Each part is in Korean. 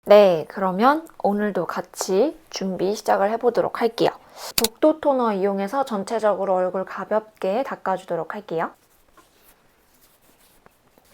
네, 그러면 오늘도 같이 준비 시작을 해보도록 할게요. 독도 토너 이용해서 전체적으로 얼굴 가볍게 닦아주도록 할게요.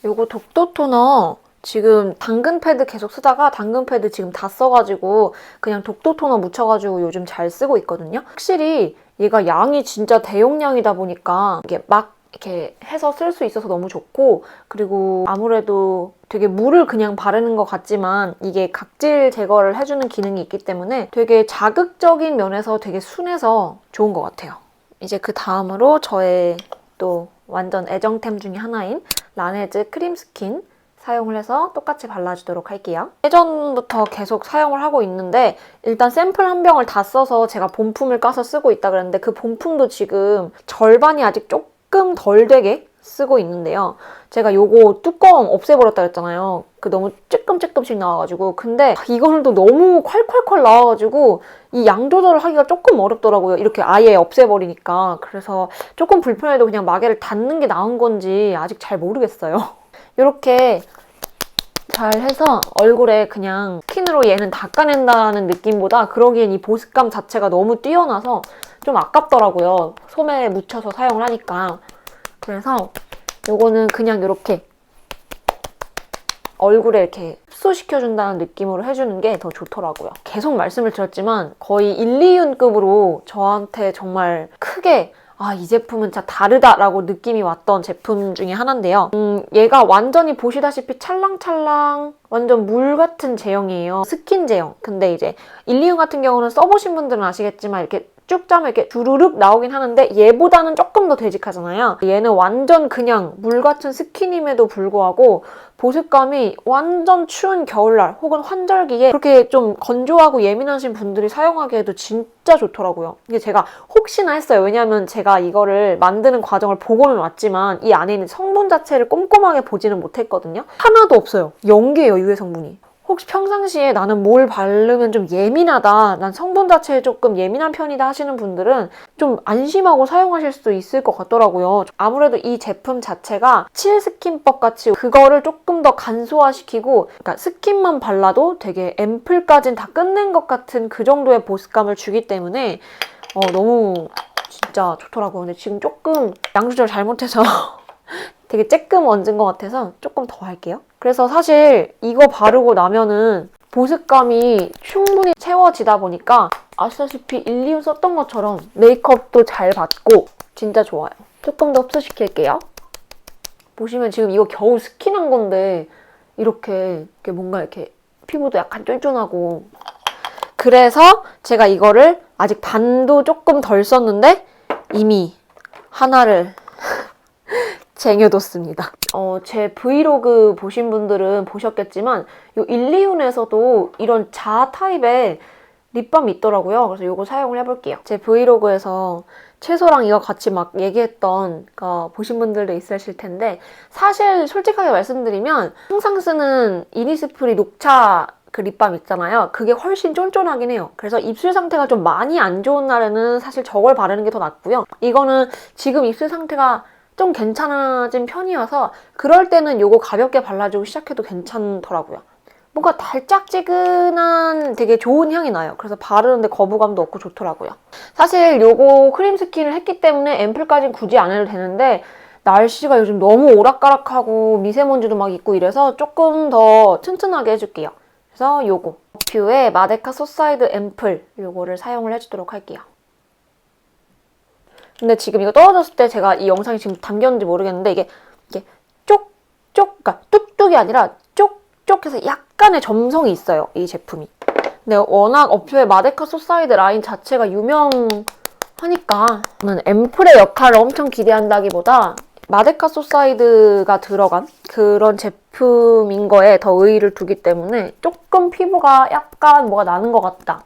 요거 독도 토너 지금 당근 패드 계속 쓰다가 당근 패드 지금 다 써가지고 그냥 독도 토너 묻혀가지고 요즘 잘 쓰고 있거든요. 확실히 얘가 양이 진짜 대용량이다 보니까 이게 막 이렇게 해서 쓸 수 있어서 너무 좋고, 그리고 아무래도 되게 물을 그냥 바르는 것 같지만 이게 각질 제거를 해주는 기능이 있기 때문에 되게 자극적인 면에서 되게 순해서 좋은 것 같아요. 이제 그 다음으로 저의 또 완전 애정템 중에 하나인 라네즈 크림 스킨 사용을 해서 똑같이 발라주도록 할게요. 예전부터 계속 사용을 하고 있는데 일단 샘플 한 병을 다 써서 제가 본품을 까서 쓰고 있다 그랬는데 그 본품도 지금 절반이 아직 조금 덜 되게 쓰고 있는데요. 제가 요거 뚜껑 없애버렸다 했잖아요. 그 너무 쬐끔쬐끔씩 나와가지고. 근데 이거는 또 너무 콸콸콸 나와가지고 이 양 조절을 하기가 조금 어렵더라고요. 이렇게 아예 없애버리니까. 그래서 조금 불편해도 그냥 마개를 닫는 게 나은 건지 아직 잘 모르겠어요. 이렇게 잘 해서 얼굴에 그냥 스킨으로 얘는 닦아낸다는 느낌보다 그러기엔 이 보습감 자체가 너무 뛰어나서 좀 아깝더라고요. 솜에 묻혀서 사용을 하니까. 그래서 요거는 그냥 이렇게 얼굴에 이렇게 흡수시켜준다는 느낌으로 해주는 게 더 좋더라고요. 계속 말씀을 드렸지만 거의 1, 2윤급으로 저한테 정말 크게 이 제품은 진짜 다르다라고 느낌이 왔던 제품 중에 하나인데요. 얘가 완전히 보시다시피 찰랑찰랑 완전 물 같은 제형이에요. 스킨 제형. 근데 이제 1, 2윤 같은 경우는 써보신 분들은 아시겠지만 이렇게 쭉 짜면 이렇게 주르륵 나오긴 하는데 얘보다는 조금 더 되직하잖아요. 얘는 완전 그냥 물 같은 스킨임에도 불구하고 보습감이 완전 추운 겨울날 혹은 환절기에 그렇게 좀 건조하고 예민하신 분들이 사용하기에도 진짜 좋더라고요. 이게 제가 혹시나 했어요. 왜냐면 제가 이거를 만드는 과정을 보고는 왔지만 이 안에 있는 성분 자체를 꼼꼼하게 보지는 못했거든요. 하나도 없어요. 0개예요, 유해 성분이. 혹시 평상시에 나는 뭘 바르면 좀 예민하다, 난 성분 자체에 조금 예민한 편이다 하시는 분들은 좀 안심하고 사용하실 수도 있을 것 같더라고요. 아무래도 이 제품 자체가 칠스킨법 같이 그거를 조금 더 간소화시키고, 그러니까 스킨만 발라도 되게 앰플까진 다 끝낸 것 같은 그 정도의 보습감을 주기 때문에 너무 진짜 좋더라고요. 근데 지금 조금 양 조절 잘못해서 되게 쬐끔 얹은 것 같아서 조금 더 할게요. 그래서 사실 이거 바르고 나면은 보습감이 충분히 채워지다 보니까 아시다시피 1, 2호 썼던 것처럼 메이크업도 잘 받고 진짜 좋아요. 조금 더 흡수시킬게요. 보시면 지금 이거 겨우 스킨한 건데 이렇게 뭔가 이렇게 피부도 약간 쫀쫀하고, 그래서 제가 이거를 아직 반도 조금 덜 썼는데 이미 하나를 쟁여뒀습니다. 제 브이로그 보신 분들은 보셨겠지만 이 1, 2윤에서도 이런 자 타입의 립밤이 있더라고요. 그래서 이거 사용을 해볼게요. 제 브이로그에서 채소랑 이거 같이 막 얘기했던 거 보신 분들도 있으실 텐데, 사실 솔직하게 말씀드리면 항상 쓰는 이니스프리 녹차 그 립밤 있잖아요. 그게 훨씬 쫀쫀하긴 해요. 그래서 입술 상태가 좀 많이 안 좋은 날에는 사실 저걸 바르는 게 더 낫고요. 이거는 지금 입술 상태가 좀 괜찮아진 편이어서 그럴 때는 이거 가볍게 발라주고 시작해도 괜찮더라고요. 뭔가 달짝지근한 되게 좋은 향이 나요. 그래서 바르는데 거부감도 없고 좋더라고요. 사실 이거 크림 스킨을 했기 때문에 앰플까지는 굳이 안 해도 되는데 날씨가 요즘 너무 오락가락하고 미세먼지도 막 있고 이래서 조금 더 튼튼하게 해줄게요. 그래서 요거 뷰의 마데카 소사이드 앰플 요거를 사용을 해주도록 할게요. 근데 지금 이거 떨어졌을 때 제가 이 영상이 지금 담겼는지 모르겠는데 이게 쪽쪽, 그러니까 뚝뚝이 아니라 쪽쪽해서 약간의 점성이 있어요, 이 제품이. 근데 워낙 어퓨의 마데카 소사이드 라인 자체가 유명하니까 저는 앰플의 역할을 엄청 기대한다기보다 마데카 소사이드가 들어간 그런 제품인 거에 더 의의를 두기 때문에 조금 피부가 약간 뭐가 나는 것 같다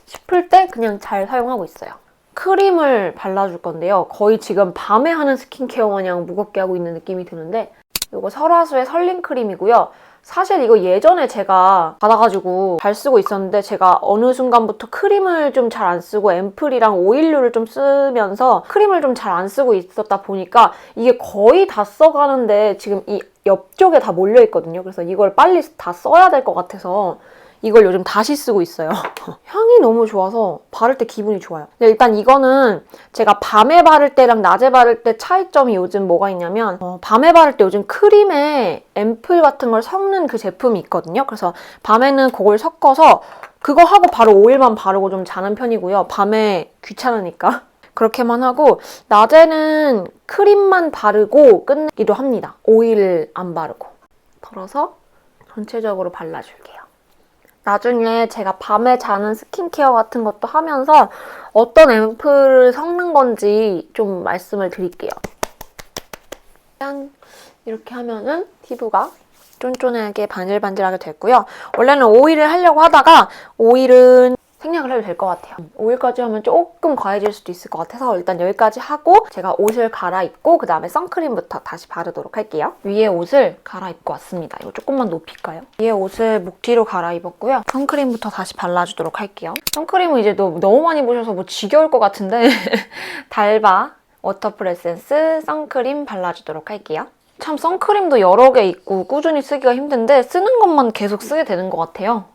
싶을 때 그냥 잘 사용하고 있어요. 크림을 발라줄 건데요. 거의 지금 밤에 하는 스킨케어 마냥 무겁게 하고 있는 느낌이 드는데 이거 설화수의 설린 크림이고요. 사실 이거 예전에 제가 받아가지고 잘 쓰고 있었는데 제가 어느 순간부터 크림을 좀 잘 안 쓰고 앰플이랑 오일류를 좀 쓰면서 크림을 좀 잘 안 쓰고 있었다 보니까 이게 거의 다 써가는데 지금 이 옆쪽에 다 몰려있거든요. 그래서 이걸 빨리 다 써야 될 것 같아서 이걸 요즘 다시 쓰고 있어요. 향이 너무 좋아서 바를 때 기분이 좋아요. 근데 일단 이거는 제가 밤에 바를 때랑 낮에 바를 때 차이점이 요즘 뭐가 있냐면 밤에 바를 때 요즘 크림에 앰플 같은 걸 섞는 그 제품이 있거든요. 그래서 밤에는 그걸 섞어서 그거 하고 바로 오일만 바르고 좀 자는 편이고요. 밤에 귀찮으니까. 그렇게만 하고 낮에는 크림만 바르고 끝내기도 합니다. 오일 안 바르고. 덜어서 전체적으로 발라줄게요. 나중에 제가 밤에 자는 스킨케어 같은 것도 하면서 어떤 앰플을 섞는 건지 좀 말씀을 드릴게요. 짠! 이렇게 하면은 피부가 쫀쫀하게 바질바질하게 됐고요. 원래는 오일을 하려고 하다가 오일은 생략을 해도 될 것 같아요. 오일까지 하면 조금 과해질 수도 있을 것 같아서 일단 여기까지 하고 제가 옷을 갈아입고 그 다음에 선크림부터 다시 바르도록 할게요. 위에 옷을 갈아입고 왔습니다. 이거 조금만 높일까요? 위에 옷을 목 뒤로 갈아입었고요. 선크림부터 다시 발라주도록 할게요. 선크림은 이제 너무 많이 보셔서 뭐 지겨울 것 같은데 달바 워터풀 에센스 선크림 발라주도록 할게요. 참 선크림도 여러 개 있고 꾸준히 쓰기가 힘든데 쓰는 것만 계속 쓰게 되는 것 같아요.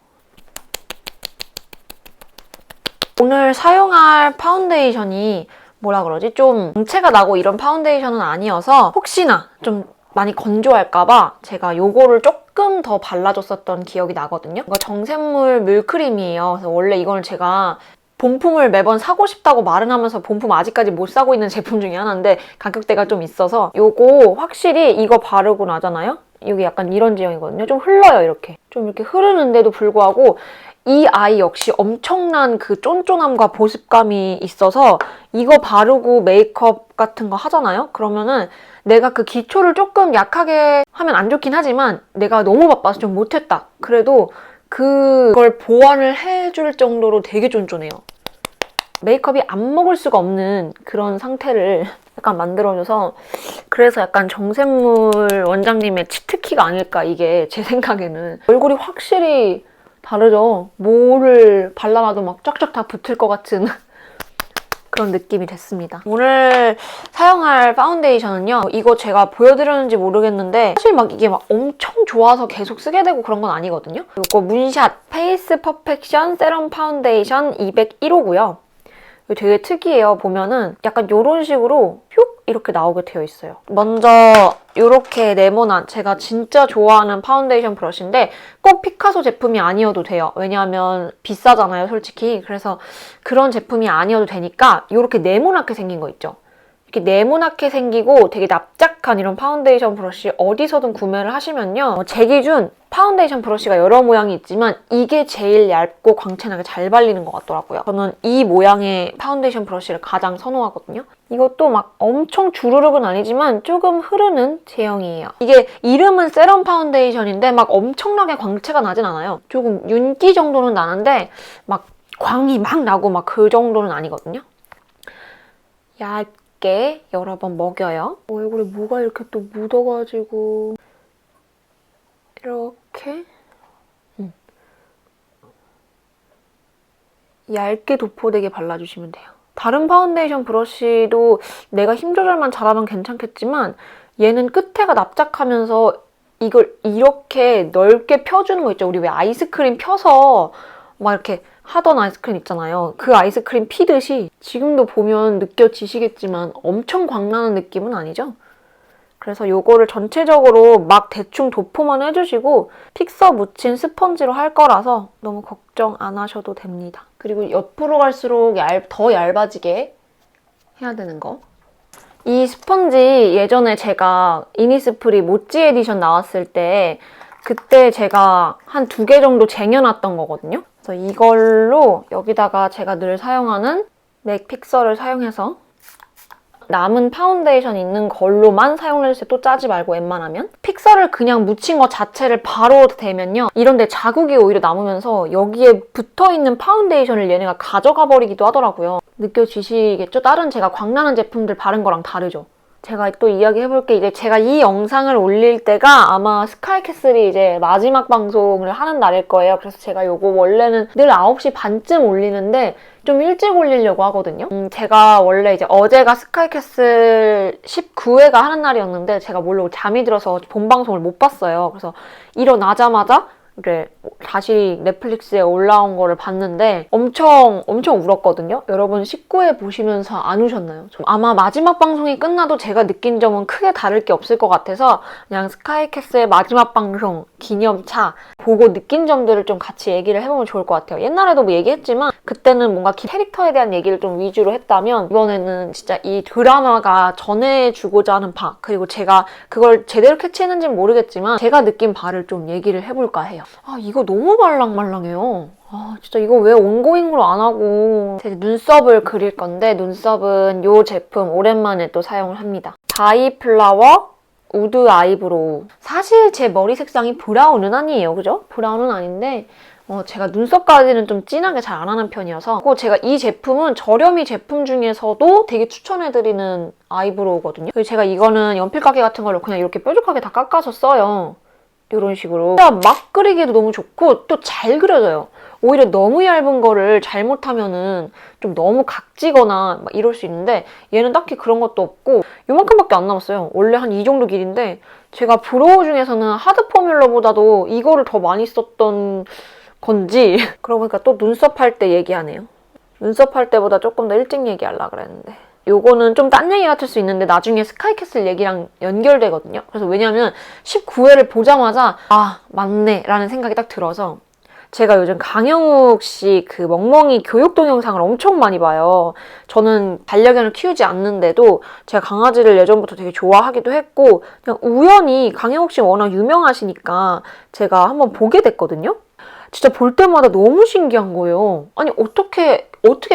오늘 사용할 파운데이션이 뭐라 그러지? 좀 정체가 나고 이런 파운데이션은 아니어서 혹시나 좀 많이 건조할까봐 제가 요거를 조금 더 발라줬었던 기억이 나거든요. 이거 정샘물 물크림이에요. 그래서 원래 이거는 제가 본품을 매번 사고 싶다고 말은 하면서 본품 아직까지 못 사고 있는 제품 중에 하나인데 가격대가 좀 있어서 요거 확실히 이거 바르고 나잖아요? 이게 약간 이런 제형이거든요. 좀 흘러요, 이렇게. 좀 이렇게 흐르는데도 불구하고 이 아이 역시 엄청난 그 쫀쫀함과 보습감이 있어서 이거 바르고 메이크업 같은 거 하잖아요? 그러면은 내가 그 기초를 조금 약하게 하면 안 좋긴 하지만 내가 너무 바빠서 좀 못했다. 그래도 그걸 보완을 해줄 정도로 되게 쫀쫀해요. 메이크업이 안 먹을 수가 없는 그런 상태를 약간 만들어줘서 그래서 약간 정샘물 원장님의 치트키가 아닐까 이게 제 생각에는. 얼굴이 확실히 다르죠? 뭐를 발라놔도 막 쫙쫙 다 붙을 것 같은 그런 느낌이 됐습니다. 오늘 사용할 파운데이션은요. 이거 제가 보여드렸는지 모르겠는데 사실 막 이게 막 엄청 좋아서 계속 쓰게 되고 그런 건 아니거든요. 이거 문샷 페이스 퍼펙션 세럼 파운데이션 201호고요. 되게 특이해요. 보면은 약간 이런 식으로 휙 이렇게 나오게 되어 있어요. 먼저 이렇게 네모난 제가 진짜 좋아하는 파운데이션 브러쉬인데 꼭 피카소 제품이 아니어도 돼요. 왜냐하면 비싸잖아요, 솔직히. 그래서 그런 제품이 아니어도 되니까 이렇게 네모나게 생긴 거 있죠. 이렇게 네모나게 생기고 되게 납작한 이런 파운데이션 브러쉬 어디서든 구매를 하시면요. 제 기준 파운데이션 브러쉬가 여러 모양이 있지만 이게 제일 얇고 광채나게 잘 발리는 것 같더라고요. 저는 이 모양의 파운데이션 브러쉬를 가장 선호하거든요. 이것도 막 엄청 주르륵은 아니지만 조금 흐르는 제형이에요. 이게 이름은 세럼 파운데이션인데 막 엄청나게 광채가 나진 않아요. 조금 윤기 정도는 나는데 막 광이 막 나고 막 그 정도는 아니거든요. 얇게 여러 번 먹여요. 얼굴에 뭐가 이렇게 또 묻어가지고 이렇게 얇게 도포되게 발라주시면 돼요. 다른 파운데이션 브러쉬도 내가 힘 조절만 잘하면 괜찮겠지만 얘는 끝에가 납작하면서 이걸 이렇게 넓게 펴주는 거 있죠. 우리 왜 아이스크림 펴서 막 이렇게 하던 아이스크림 있잖아요. 그 아이스크림 피듯이 지금도 보면 느껴지시겠지만 엄청 광나는 느낌은 아니죠? 그래서 요거를 전체적으로 막 대충 도포만 해주시고 픽서 묻힌 스펀지로 할 거라서 너무 걱정 안 하셔도 됩니다. 그리고 옆으로 갈수록 더 얇아지게 해야 되는 거. 이 스펀지 예전에 제가 이니스프리 모찌 에디션 나왔을 때 그때 제가 한 2개 정도 쟁여놨던 거거든요. 그래서 이걸로 여기다가 제가 늘 사용하는 맥 픽서를 사용해서 남은 파운데이션 있는 걸로만 사용을 해주세요. 또 짜지 말고 웬만하면. 픽서를 그냥 묻힌 것 자체를 바로 대면요. 이런데 자국이 오히려 남으면서 여기에 붙어있는 파운데이션을 얘네가 가져가 버리기도 하더라고요. 느껴지시겠죠? 다른 제가 광나는 제품들 바른 거랑 다르죠? 제가 또 이야기해볼게. 이제 제가 이 영상을 올릴 때가 아마 스카이캐슬이 이제 마지막 방송을 하는 날일 거예요. 그래서 제가 요거 원래는 늘 9시 반쯤 올리는데 좀 일찍 올리려고 하거든요. 제가 원래 이제 어제가 스카이캐슬 19회가 하는 날이었는데 제가 모르고 잠이 들어서 본방송을 못 봤어요. 그래서 일어나자마자 를 다시 넷플릭스에 올라온 거를 봤는데 엄청 울었거든요. 여러분 19회 보시면서 안 우셨나요? 아마 마지막 방송이 끝나도 제가 느낀 점은 크게 다를 게 없을 것 같아서 그냥 스카이캐슬의 마지막 방송 기념차 보고 느낀 점들을 좀 같이 얘기를 해보면 좋을 것 같아요. 옛날에도 뭐 얘기했지만 그때는 뭔가 캐릭터에 대한 얘기를 좀 위주로 했다면 이번에는 진짜 이 드라마가 전해주고자 하는 바, 그리고 제가 그걸 제대로 캐치했는지는 모르겠지만 제가 느낀 바를 좀 얘기를 해볼까 해요. 아, 이거 너무 말랑말랑해요. 아, 진짜 이거 왜 온고잉으로 안 하고. 제 눈썹을 그릴 건데 눈썹은 이 제품 오랜만에 또 사용을 합니다. 바이플라워 우드 아이브로우. 사실 제 머리 색상이 브라운은 아니에요. 그죠? 브라운은 아닌데 제가 눈썹까지는 좀 진하게 잘 안 하는 편이어서. 그리고 제가 이 제품은 저렴이 제품 중에서도 되게 추천해드리는 아이브로우거든요. 그리고 제가 이거는 연필 가게 같은 걸로 그냥 이렇게 뾰족하게 다 깎아서 써요. 이런 식으로. 진짜 막 그리기도 너무 좋고 또 잘 그려져요. 오히려 너무 얇은 거를 잘못하면은 좀 너무 각지거나 막 이럴 수 있는데 얘는 딱히 그런 것도 없고 요만큼밖에 안 남았어요. 원래 한 이 정도 길인데 제가 브로우 중에서는 하드 포뮬러보다도 이거를 더 많이 썼던 건지 그러고 보니까 또 눈썹 할 때 얘기하네요. 눈썹 할 때보다 조금 더 일찍 얘기하려고 그랬는데 요거는 좀 딴 얘기 같을 수 있는데 나중에 스카이캐슬 얘기랑 연결되거든요. 그래서 왜냐면 19회를 보자마자 아 맞네 라는 생각이 딱 들어서 제가 요즘 강영욱 씨 그 멍멍이 교육 동영상을 엄청 많이 봐요. 저는 반려견을 키우지 않는데도 제가 강아지를 예전부터 되게 좋아하기도 했고 그냥 우연히 강영욱 씨 워낙 유명하시니까 제가 한번 보게 됐거든요. 진짜 볼 때마다 너무 신기한 거예요. 아니 어떻게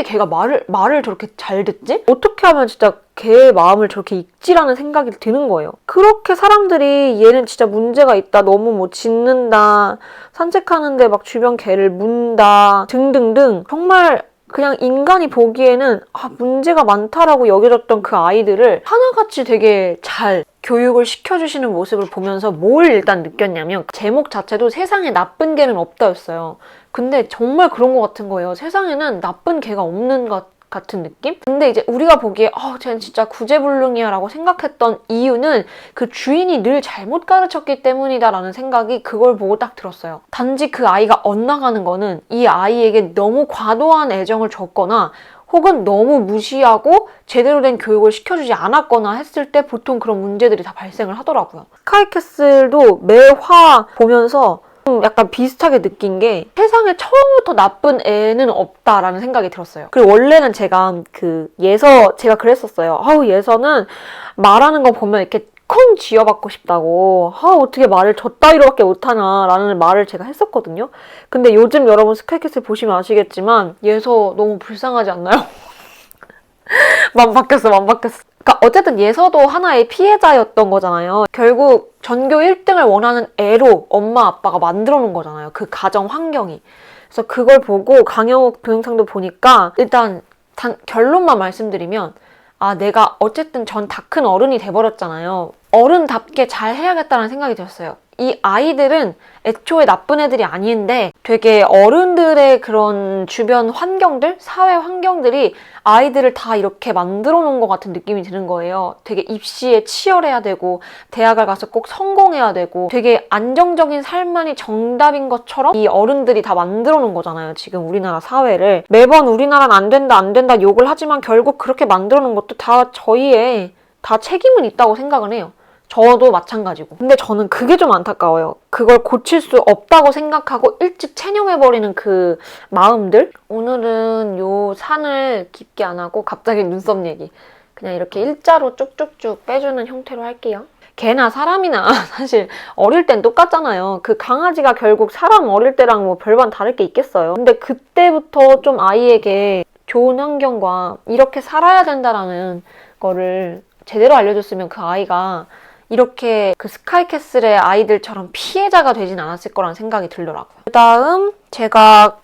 걔가 말을 저렇게 잘 듣지? 어떻게 하면 진짜 걔의 마음을 저렇게 읽지라는 생각이 드는 거예요. 그렇게 사람들이 얘는 진짜 문제가 있다, 너무 뭐 짖는다, 산책하는데 막 주변 개를 문다 등등등 정말 그냥 인간이 보기에는 문제가 많다라고 여겨졌던 그 아이들을 하나같이 되게 잘 교육을 시켜주시는 모습을 보면서 뭘 일단 느꼈냐면 제목 자체도 세상에 나쁜 개는 없다였어요. 근데 정말 그런 것 같은 거예요. 세상에는 나쁜 개가 없는 것 같은 느낌? 근데 이제 우리가 보기에 쟤는 진짜 구제불능이야 라고 생각했던 이유는 그 주인이 늘 잘못 가르쳤기 때문이다 라는 생각이 그걸 보고 딱 들었어요. 단지 그 아이가 엇나가는 거는 이 아이에게 너무 과도한 애정을 줬거나 혹은 너무 무시하고 제대로 된 교육을 시켜주지 않았거나 했을 때 보통 그런 문제들이 다 발생을 하더라고요. 스카이캐슬도 매화 보면서 좀 약간 비슷하게 느낀 게 세상에 처음부터 나쁜 애는 없다라는 생각이 들었어요. 그리고 원래는 제가 제가 그랬었어요. 예서는 말하는 거 보면 이렇게 콩 쥐어받고 싶다고. 어떻게 말을 저따위로밖에 못하나 라는 말을 제가 했었거든요. 근데 요즘 여러분 스카이캐슬 보시면 아시겠지만 예서 너무 불쌍하지 않나요? 맘 바뀌었어. 그러니까 어쨌든 예서도 하나의 피해자였던 거잖아요. 결국 전교 1등을 원하는 애로 엄마 아빠가 만들어 놓은 거잖아요. 그 가정 환경이. 그래서 그걸 보고 강영욱 동영상도 보니까 일단 결론만 말씀드리면 내가 어쨌든 전 다 큰 어른이 돼버렸잖아요. 어른답게 잘 해야겠다는 생각이 들었어요. 이 아이들은 애초에 나쁜 애들이 아닌데 되게 어른들의 그런 주변 환경들, 사회 환경들이 아이들을 다 이렇게 만들어 놓은 것 같은 느낌이 드는 거예요. 되게 입시에 치열해야 되고 대학을 가서 꼭 성공해야 되고 되게 안정적인 삶만이 정답인 것처럼 이 어른들이 다 만들어 놓은 거잖아요. 지금 우리나라 사회를. 매번 우리나라는 안 된다 욕을 하지만 결국 그렇게 만들어 놓은 것도 다 저희의 다 책임은 있다고 생각을 해요. 저도 마찬가지고. 근데 저는 그게 좀 안타까워요. 그걸 고칠 수 없다고 생각하고 일찍 체념해버리는 그 마음들? 오늘은 요 산을 깊게 안 하고 갑자기 눈썹 얘기. 그냥 이렇게 일자로 쭉쭉쭉 빼주는 형태로 할게요. 개나 사람이나 사실 어릴 땐 똑같잖아요. 그 강아지가 결국 사람 어릴 때랑 뭐 별반 다를 게 있겠어요. 근데 그때부터 좀 아이에게 좋은 환경과 이렇게 살아야 된다라는 거를 제대로 알려줬으면 그 아이가 이렇게 그 스카이캐슬의 아이들처럼 피해자가 되진 않았을 거라는 생각이 들더라고요. 그 다음 제가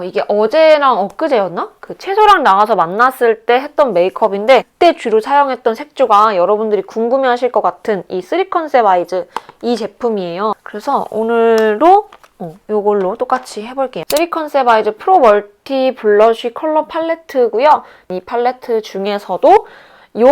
이게 어제랑 엊그제였나? 그 채소랑 나가서 만났을 때 했던 메이크업인데 그때 주로 사용했던 색조가 여러분들이 궁금해하실 것 같은 이 3컨셉 아이즈 이 제품이에요. 그래서 오늘도 이걸로 똑같이 해볼게요. 3컨셉 아이즈 프로 멀티 블러쉬 컬러 팔레트고요. 이 팔레트 중에서도 이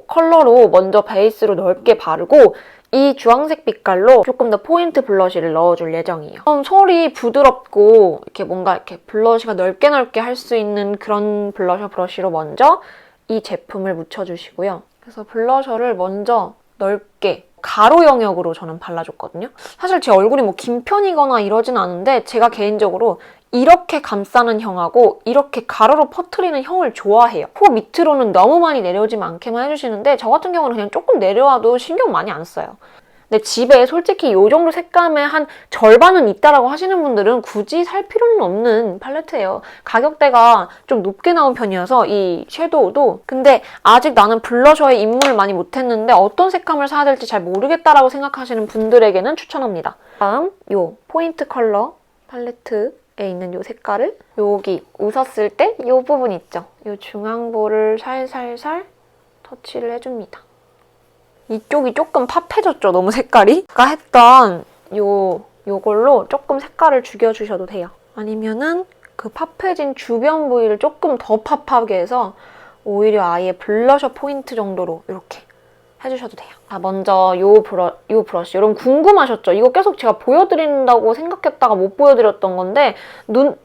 컬러로 먼저 베이스로 넓게 바르고 이 주황색 빛깔로 조금 더 포인트 블러쉬를 넣어줄 예정이에요. 좀 솔이 부드럽고 이렇게 뭔가 이렇게 블러쉬가 넓게 할 수 있는 그런 블러셔 브러쉬로 먼저 이 제품을 묻혀주시고요. 그래서 블러셔를 먼저 넓게 가로 영역으로 저는 발라줬거든요. 사실 제 얼굴이 뭐 긴 편이거나 이러진 않은데 제가 개인적으로 이렇게 감싸는 형하고 이렇게 가로로 퍼트리는 형을 좋아해요. 코 밑으로는 너무 많이 내려오지 않게만 해주시는데 저 같은 경우는 그냥 조금 내려와도 신경 많이 안 써요. 근데 집에 솔직히 이 정도 색감의 한 절반은 있다라고 하시는 분들은 굳이 살 필요는 없는 팔레트예요. 가격대가 좀 높게 나온 편이어서 이 섀도우도. 근데 아직 나는 블러셔에 입문을 많이 못했는데 어떤 색감을 사야 될지 잘 모르겠다라고 생각하시는 분들에게는 추천합니다. 다음 요 포인트 컬러 팔레트에 있는 요 색깔을 여기 웃었을 때 요 부분 있죠? 요 중앙부를 살살살 터치를 해줍니다. 이쪽이 조금 팝해졌죠, 너무 색깔이? 아까 했던 요걸로 조금 색깔을 죽여주셔도 돼요. 아니면은 그 팝해진 주변 부위를 조금 더 팝하게 해서 오히려 아예 블러셔 포인트 정도로 이렇게 해주셔도 돼요. 자, 먼저 요 브러쉬. 여러분 궁금하셨죠? 이거 계속 제가 보여드린다고 생각했다가 못 보여드렸던 건데 눕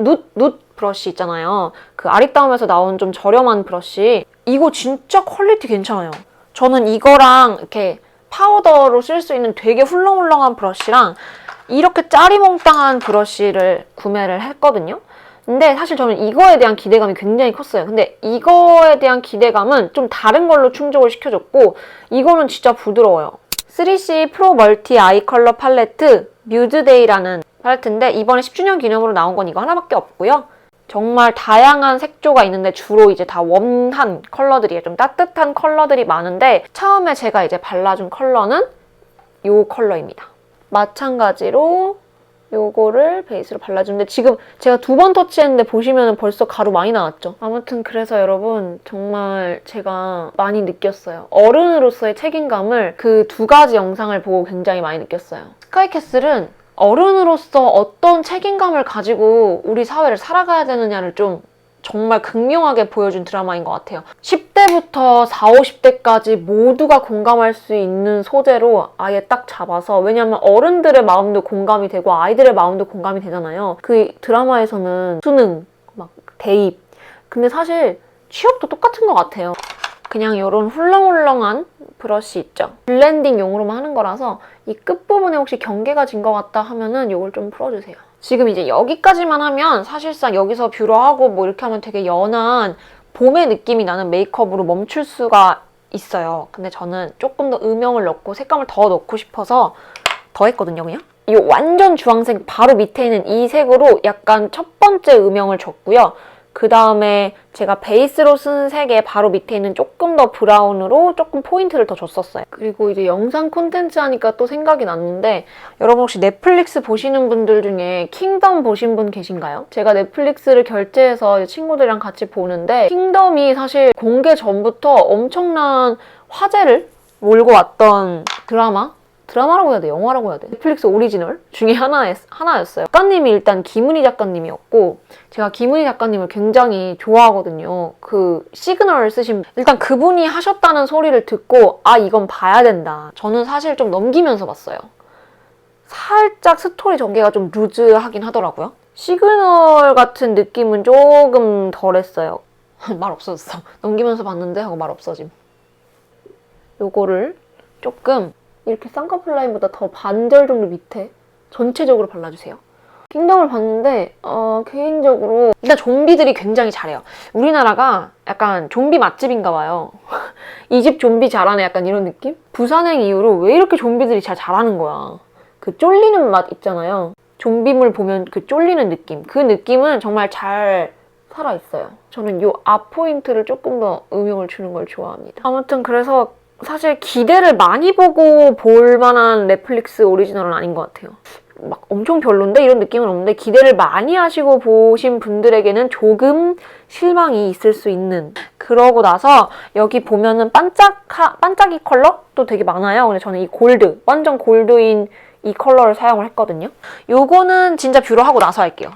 브러쉬 있잖아요. 그 아리따움에서 나온 좀 저렴한 브러쉬. 이거 진짜 퀄리티 괜찮아요. 저는 이거랑 이렇게 파우더로 쓸 수 있는 되게 훌렁훌렁한 브러쉬랑 이렇게 짜리몽땅한 브러쉬를 구매를 했거든요. 근데 사실 저는 이거에 대한 기대감이 굉장히 컸어요. 근데 이거에 대한 기대감은 좀 다른 걸로 충족을 시켜줬고 이거는 진짜 부드러워요. 3C 프로 멀티 아이 컬러 팔레트 뮤즈데이라는 팔레트인데 이번에 10주년 기념으로 나온 건 이거 하나밖에 없고요. 정말 다양한 색조가 있는데 주로 이제 다 웜한 컬러들이에요. 좀 따뜻한 컬러들이 많은데 처음에 제가 이제 발라준 컬러는 이 컬러입니다. 마찬가지로 요거를 베이스로 발라주는데 지금 제가 2번 터치했는데 보시면 벌써 가루 많이 나왔죠? 아무튼 그래서 여러분 정말 제가 많이 느꼈어요. 어른으로서의 책임감을 그 2가지 영상을 보고 굉장히 많이 느꼈어요. 스카이캐슬은 어른으로서 어떤 책임감을 가지고 우리 사회를 살아가야 되느냐를 좀 정말 극명하게 보여준 드라마인 것 같아요. 10대부터 40, 50대까지 모두가 공감할 수 있는 소재로 아예 딱 잡아서, 왜냐면 어른들의 마음도 공감이 되고 아이들의 마음도 공감이 되잖아요. 그 드라마에서는 수능, 막 대입, 근데 사실 취업도 똑같은 것 같아요. 그냥 이런 훌렁훌렁한 브러쉬 있죠? 블렌딩용으로만 하는 거라서 이 끝부분에 혹시 경계가 진 것 같다 하면은 이걸 좀 풀어주세요. 지금 이제 여기까지만 하면 사실상 여기서 뷰러하고 뭐 이렇게 하면 되게 연한 봄의 느낌이 나는 메이크업으로 멈출 수가 있어요. 근데 저는 조금 더 음영을 넣고 색감을 더 넣고 싶어서 더 했거든요, 그냥. 이 완전 주황색 바로 밑에 있는 이 색으로 약간 첫 번째 음영을 줬고요. 그 다음에 제가 베이스로 쓴 색에 바로 밑에 있는 조금 더 브라운으로 조금 포인트를 더 줬었어요. 그리고 이제 영상 콘텐츠 하니까 또 생각이 났는데 여러분 혹시 넷플릭스 보시는 분들 중에 킹덤 보신 분 계신가요? 제가 넷플릭스를 결제해서 친구들이랑 같이 보는데 킹덤이 사실 공개 전부터 엄청난 화제를 몰고 왔던 드라마라고 해야 돼? 영화라고 해야 돼? 넷플릭스 오리지널 중에 하나였어요. 작가님이 일단 김은희 작가님이었고 제가 김은희 작가님을 굉장히 좋아하거든요. 그 시그널 쓰신 일단 그분이 하셨다는 소리를 듣고 아 이건 봐야 된다. 저는 사실 좀 넘기면서 봤어요. 살짝 스토리 전개가 좀 루즈하긴 하더라고요. 시그널 같은 느낌은 조금 덜했어요. 말 없어졌어. 넘기면서 봤는데 하고 말 없어짐. 요거를 조금 이렇게 쌍꺼풀 라인보다 더 반절 정도 밑에 전체적으로 발라주세요. 킹덤을 봤는데 개인적으로 일단 좀비들이 굉장히 잘해요. 우리나라가 약간 좀비 맛집인가 봐요. 이 집 좀비 잘하네 약간 이런 느낌? 부산행 이후로 왜 이렇게 좀비들이 잘하는 거야. 그 쫄리는 맛 있잖아요. 좀비물 보면 그 쫄리는 느낌. 그 느낌은 정말 잘 살아있어요. 저는 이 앞 포인트를 조금 더 음영을 주는 걸 좋아합니다. 아무튼 그래서 사실 기대를 많이 보고 볼 만한 넷플릭스 오리지널은 아닌 것 같아요. 막 엄청 별론데? 이런 느낌은 없는데 기대를 많이 하시고 보신 분들에게는 조금 실망이 있을 수 있는. 그러고 나서 여기 보면은 반짝이 컬러도 되게 많아요. 근데 저는 이 골드, 완전 골드인 이 컬러를 사용을 했거든요. 요거는 진짜 뷰러 하고 나서 할게요.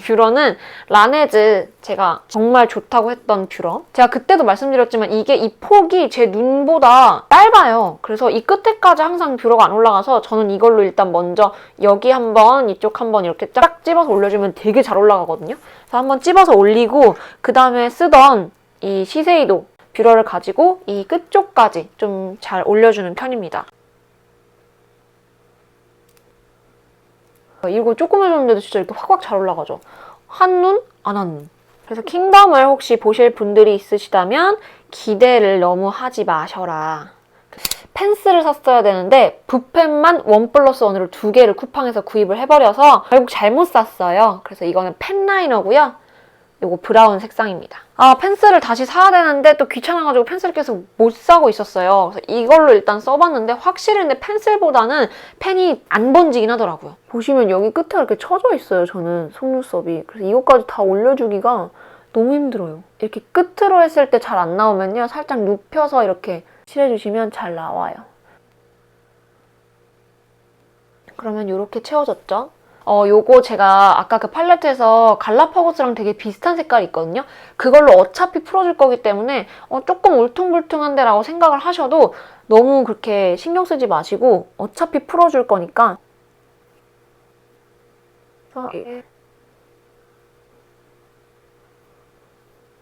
뷰러는 라네즈 제가 정말 좋다고 했던 뷰러. 제가 그때도 말씀드렸지만 이게 이 폭이 제 눈보다 짧아요. 그래서 이 끝에까지 항상 뷰러가 안 올라가서 저는 이걸로 일단 먼저 여기 한번 이쪽 한번 이렇게 쫙 찝어서 올려주면 되게 잘 올라가거든요. 그래서 한번 찝어서 올리고 그 다음에 쓰던 이 시세이도 뷰러를 가지고 이 끝쪽까지 좀 잘 올려주는 편입니다. 이거 조금 해줬는데도 진짜 이렇게 확확 잘 올라가죠. 한눈? 안 한눈. 그래서 킹덤을 혹시 보실 분들이 있으시다면 기대를 너무 하지 마셔라. 펜슬을 샀어야 되는데 붓펜만 1+1으로 2개를 쿠팡에서 구입을 해버려서 결국 잘못 샀어요. 그래서 이거는 펜 라이너고요. 요거 브라운 색상입니다. 아, 펜슬을 다시 사야 되는데 또 귀찮아가지고 펜슬을 계속 못 사고 있었어요. 그래서 이걸로 일단 써봤는데 확실히 근데 펜슬보다는 펜이 안 번지긴 하더라고요. 보시면 여기 끝에 이렇게 쳐져 있어요, 저는 속눈썹이. 그래서 이것까지 다 올려주기가 너무 힘들어요. 이렇게 끝으로 했을 때 잘 안 나오면요. 살짝 눕혀서 이렇게 칠해주시면 잘 나와요. 그러면 이렇게 채워졌죠? 요거 제가 아까 그 팔레트에서 갈라파고스랑 되게 비슷한 색깔이 있거든요. 그걸로 어차피 풀어줄 거기 때문에 조금 울퉁불퉁한데 라고 생각을 하셔도 너무 그렇게 신경 쓰지 마시고 어차피 풀어줄 거니까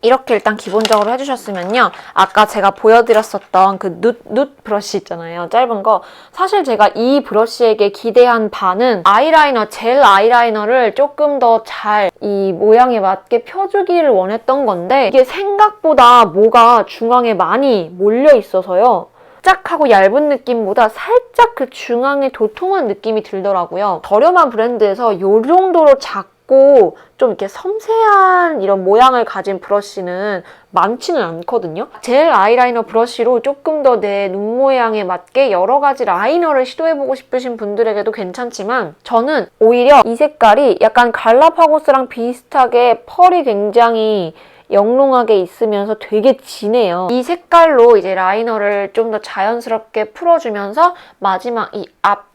이렇게 일단 기본적으로 해주셨으면요. 아까 제가 보여드렸었던 그 눕 브러쉬 있잖아요. 짧은 거. 사실 제가 이 브러쉬에게 기대한 바는 아이라이너, 젤 아이라이너를 조금 더 잘 이 모양에 맞게 펴주기를 원했던 건데 이게 생각보다 뭐가 중앙에 많이 몰려 있어서요. 짝하고 얇은 느낌보다 살짝 그 중앙에 도톰한 느낌이 들더라고요. 저렴한 브랜드에서 이 정도로 작고 좀 이렇게 섬세한 이런 모양을 가진 브러쉬는 많지는 않거든요. 젤 아이라이너 브러쉬로 조금 더 내 눈 모양에 맞게 여러 가지 라이너를 시도해보고 싶으신 분들에게도 괜찮지만 저는 오히려 이 색깔이 약간 갈라파고스랑 비슷하게 펄이 굉장히 영롱하게 있으면서 되게 진해요. 이 색깔로 이제 라이너를 좀 더 자연스럽게 풀어주면서 마지막 이 앞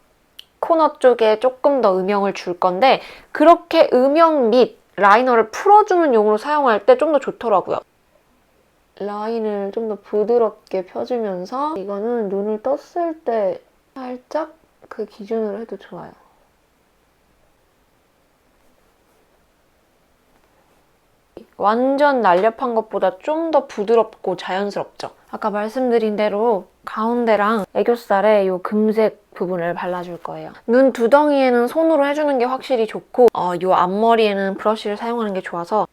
코너 쪽에 조금 더 음영을 줄 건데 그렇게 음영 및 라이너를 풀어주는 용으로 사용할 때 좀 더 좋더라고요. 라인을 좀 더 부드럽게 펴주면서 이거는 눈을 떴을 때 살짝 그 기준으로 해도 좋아요. 완전 날렵한 것보다 좀 더 부드럽고 자연스럽죠? 아까 말씀드린 대로 가운데랑 애교살에 이 금색 부분을 발라줄 거예요. 눈 두덩이에는 손으로 해주는 게 확실히 좋고 이 앞머리에는 브러쉬를 사용하는 게 좋아서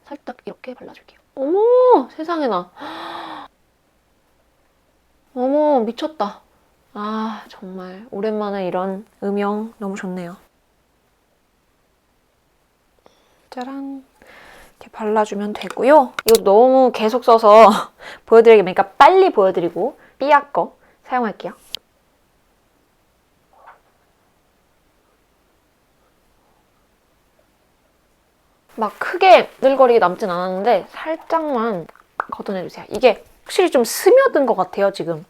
살짝 이렇게 발라줄게요. 어머! 세상에나. 어머, 미쳤다. 아, 정말 오랜만에 이런 음영 너무 좋네요. 짜란. 이렇게 발라주면 되고요. 이거 너무 계속 써서 보여드리기니까 빨리 보여드리고 삐약 거 사용할게요. 막 크게 늘거리게 남진 않았는데 살짝만 걷어내주세요. 이게 확실히 좀 스며든 것 같아요, 지금.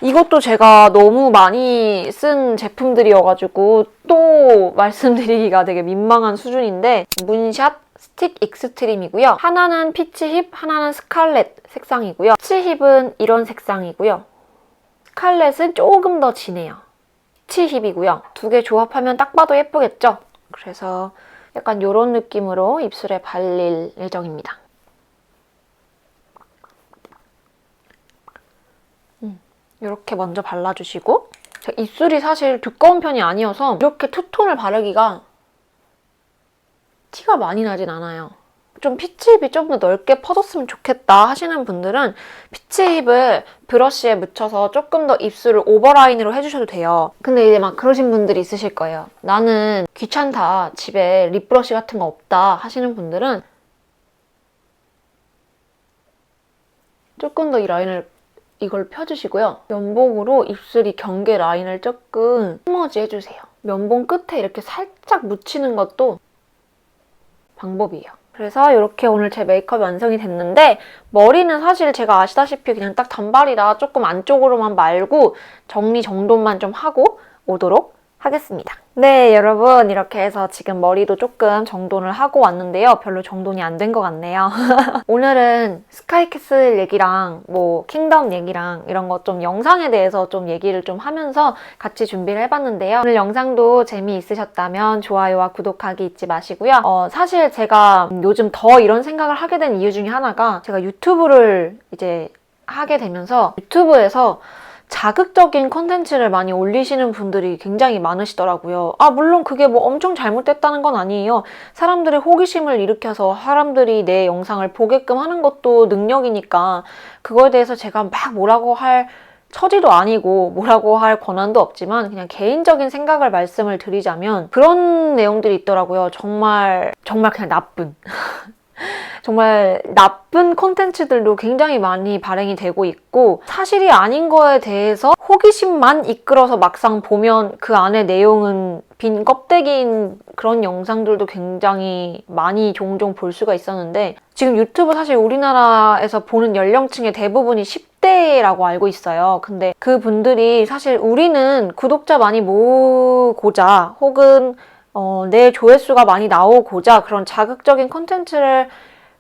이것도 제가 너무 많이 쓴 제품들이어가지고 또 말씀드리기가 되게 민망한 수준인데 문샷 스틱 익스트림이고요. 하나는 피치 힙, 하나는 스칼렛 색상이고요. 피치 힙은 이런 색상이고요. 스칼렛은 조금 더 진해요. 피치 힙이고요. 두 개 조합하면 딱 봐도 예쁘겠죠? 그래서 약간 이런 느낌으로 입술에 발릴 예정입니다. 이렇게 먼저 발라주시고 제가 입술이 사실 두꺼운 편이 아니어서 이렇게 투톤을 바르기가 티가 많이 나진 않아요. 좀 피치힙이 좀 더 넓게 퍼졌으면 좋겠다 하시는 분들은 피치힙을 브러쉬에 묻혀서 조금 더 입술을 오버라인으로 해주셔도 돼요. 근데 이제 막 그러신 분들이 있으실 거예요. 나는 귀찮다, 집에 립브러쉬 같은 거 없다 하시는 분들은 조금 더 이 라인을 이걸 펴주시고요. 면봉으로 입술이 경계 라인을 조금 스머지 해주세요. 면봉 끝에 이렇게 살짝 묻히는 것도 방법이에요. 그래서 이렇게 오늘 제 메이크업이 완성이 됐는데 머리는 사실 제가 아시다시피 그냥 딱 단발이라 조금 안쪽으로만 말고 정리정돈만 좀 하고 오도록 하겠습니다. 네, 여러분 이렇게 해서 지금 머리도 조금 정돈을 하고 왔는데요. 별로 정돈이 안 된 것 같네요. 오늘은 스카이캐슬 얘기랑 뭐 킹덤 얘기랑 이런 거 좀 영상에 대해서 좀 얘기를 좀 하면서 같이 준비를 해봤는데요. 오늘 영상도 재미있으셨다면 좋아요와 구독하기 잊지 마시고요. 사실 제가 요즘 더 이런 생각을 하게 된 이유 중에 하나가 제가 유튜브를 이제 하게 되면서 유튜브에서 자극적인 콘텐츠를 많이 올리시는 분들이 굉장히 많으시더라고요. 물론 그게 뭐 엄청 잘못됐다는 건 아니에요. 사람들의 호기심을 일으켜서 사람들이 내 영상을 보게끔 하는 것도 능력이니까 그거에 대해서 제가 막 뭐라고 할 처지도 아니고 뭐라고 할 권한도 없지만 그냥 개인적인 생각을 말씀을 드리자면 그런 내용들이 있더라고요. 정말 그냥 나쁜 정말 나쁜 콘텐츠들도 굉장히 많이 발행이 되고 있고 사실이 아닌 거에 대해서 호기심만 이끌어서 막상 보면 그 안에 내용은 빈 껍데기인 그런 영상들도 굉장히 많이 종종 볼 수가 있었는데 지금 유튜브 사실 우리나라에서 보는 연령층의 대부분이 10대라고 알고 있어요. 근데 그분들이 사실 우리는 구독자 많이 모으고자 혹은 내 조회수가 많이 나오고자 그런 자극적인 콘텐츠를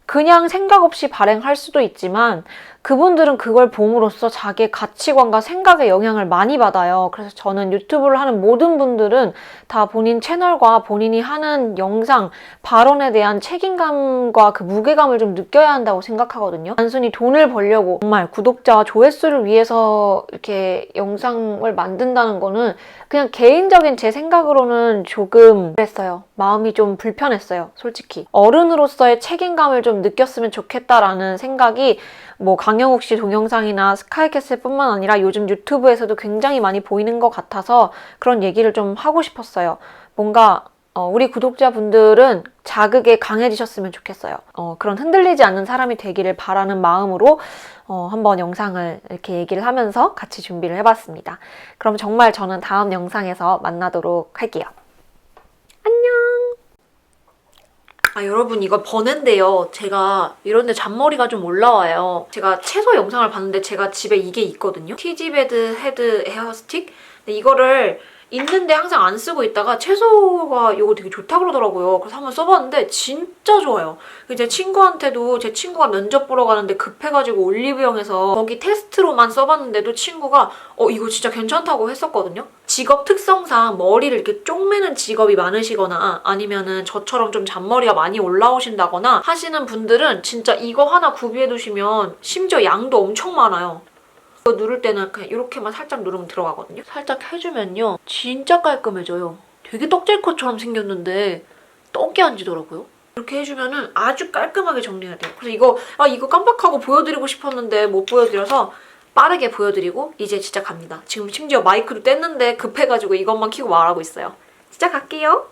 그냥 생각 없이 발행할 수도 있지만 그분들은 그걸 봄으로써 자기의 가치관과 생각에 영향을 많이 받아요. 그래서 저는 유튜브를 하는 모든 분들은 다 본인 채널과 본인이 하는 영상, 발언에 대한 책임감과 그 무게감을 좀 느껴야 한다고 생각하거든요. 단순히 돈을 벌려고 정말 구독자와 조회수를 위해서 이렇게 영상을 만든다는 거는 그냥 개인적인 제 생각으로는 조금 그랬어요. 마음이 좀 불편했어요, 솔직히. 어른으로서의 책임감을 좀 느꼈으면 좋겠다라는 생각이 뭐 강영욱 씨 동영상이나 스카이캐슬뿐만 아니라 요즘 유튜브에서도 굉장히 많이 보이는 것 같아서 그런 얘기를 좀 하고 싶었어요. 뭔가 우리 구독자분들은 자극에 강해지셨으면 좋겠어요. 그런 흔들리지 않는 사람이 되기를 바라는 마음으로 한번 영상을 이렇게 얘기를 하면서 같이 준비를 해봤습니다. 그럼 정말 저는 다음 영상에서 만나도록 할게요. 여러분 이거 버는데요. 제가 이런데 잔머리가 좀 올라와요. 제가 채소 영상을 봤는데 제가 집에 이게 있거든요. 티지베드 헤드 헤어스틱? 근데 이거를 있는데 항상 안 쓰고 있다가 채소가 이거 되게 좋다고 그러더라고요. 그래서 한번 써봤는데 진짜 좋아요. 제 친구한테도 제 친구가 면접 보러 가는데 급해가지고 올리브영에서 거기 테스트로만 써봤는데도 친구가 이거 진짜 괜찮다고 했었거든요. 직업 특성상 머리를 이렇게 쪽매는 직업이 많으시거나 아니면은 저처럼 좀 잔머리가 많이 올라오신다거나 하시는 분들은 진짜 이거 하나 구비해두시면 심지어 양도 엄청 많아요. 이거 누를 때는 그냥 이렇게만 살짝 누르면 들어가거든요. 살짝 해주면요. 진짜 깔끔해져요. 되게 떡젤컷처럼 생겼는데 떡이 안 지더라고요. 이렇게 해주면은 아주 깔끔하게 정리가 돼요. 그래서 이거 깜빡하고 보여드리고 싶었는데 못 보여드려서 빠르게 보여드리고 이제 진짜 갑니다. 지금 심지어 마이크도 뗐는데 급해가지고 이것만 켜고 말하고 있어요. 진짜 갈게요.